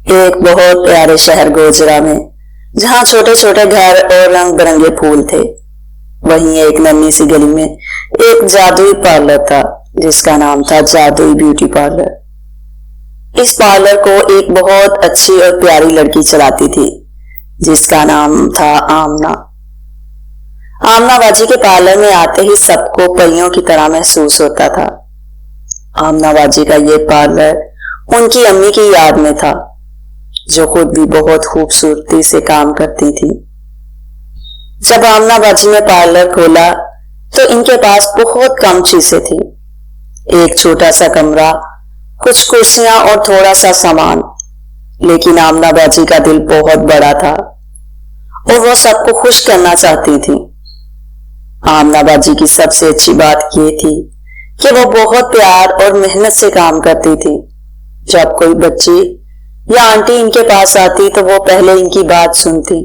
एक बहुत प्यारे शहर गोजरा में जहाँ छोटे छोटे घर और रंग बिरंगे फूल थे, वहीं एक नन्ही सी गली में एक जादुई पार्लर था जिसका नाम था जादुई ब्यूटी पार्लर। इस पार्लर को एक बहुत अच्छी और प्यारी लड़की चलाती थी जिसका नाम था आमना। आमना बाजी के पार्लर में आते ही सबको परियों की तरह महसूस होता था। आमना बाजी का ये पार्लर उनकी अम्मी की याद में था जो खुद भी बहुत खूबसूरती से काम करती थी। जब आमना बाजी ने पार्लर खोला तो इनके पास बहुत कम चीजें थी, एक छोटा सा कमरा, कुछ कुर्सियां और थोड़ा सा सामान। लेकिन आमना बाजी का दिल बहुत बड़ा था और वो सबको खुश करना चाहती थी। आमना बाजी की सबसे अच्छी बात ये थी कि वो बहुत प्यार और मेहनत से काम करती थी। जब कोई बच्ची या आंटी इनके पास आती तो वो पहले इनकी बात सुनती,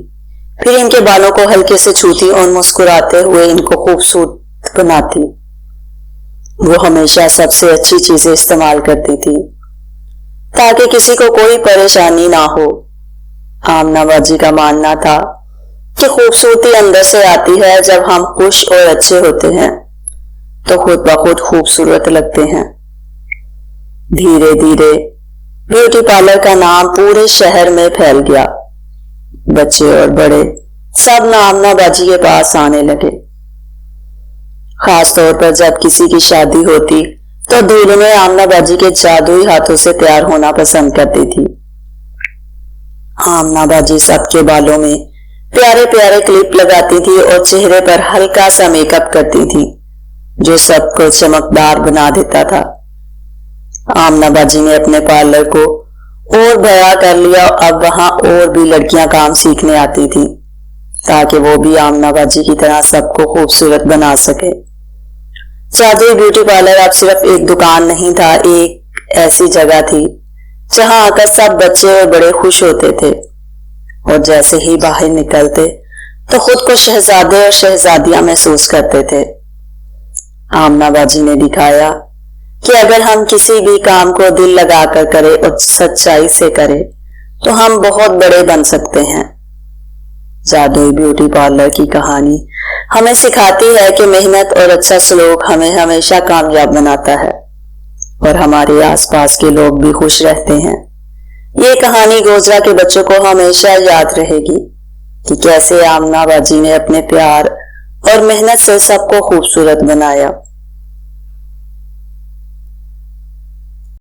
फिर इनके बालों को हल्के से छूती और मुस्कुराते हुए इनको खूबसूरत बनाती। वो हमेशा सबसे अच्छी चीजें इस्तेमाल करती थी ताकि किसी को कोई परेशानी ना हो। आमना बाजी का मानना था कि खूबसूरती अंदर से आती है, जब हम खुश और अच्छे होते हैं तो खुद ब खुद खूबसूरत लगते हैं। धीरे धीरे ब्यूटी पार्लर का नाम पूरे शहर में फैल गया। बच्चे और बड़े सब आमना बाजी के पास आने लगे। खास तौर पर जब किसी की शादी होती तो दूल्हे आमना बाजी के जादुई हाथों से तैयार होना पसंद करती थी। आमना बाजी सबके बालों में प्यारे प्यारे क्लिप लगाती थी और चेहरे पर हल्का सा मेकअप करती थी जो सबको चमकदार बना देता था। आमना बाजी ने अपने पार्लर को और बड़ा कर लिया। अब वहां और भी लड़कियां काम सीखने आती थी ताकि वो भी आमना बाजी की तरह सबको खूबसूरत बना सके। जादुई ब्यूटी पार्लर अब सिर्फ एक दुकान नहीं था, एक ऐसी जगह थी जहां आकर सब बच्चे और बड़े खुश होते थे और जैसे ही बाहर निकलते तो खुद को शहजादे और शहजादियां महसूस करते थे। आमना बाजी ने दिखाया कि अगर हम किसी भी काम को दिल लगाकर करें और सच्चाई से करें तो हम बहुत बड़े बन सकते हैं। जादुई ब्यूटी पार्लर की कहानी हमें सिखाती है कि मेहनत और अच्छा सलूक हमें हमेशा कामयाब बनाता है और हमारे आसपास के लोग भी खुश रहते हैं। ये कहानी गोजरा के बच्चों को हमेशा याद रहेगी कि कैसे आमना बाजी ने अपने प्यार और मेहनत से सबको खूबसूरत बनाया।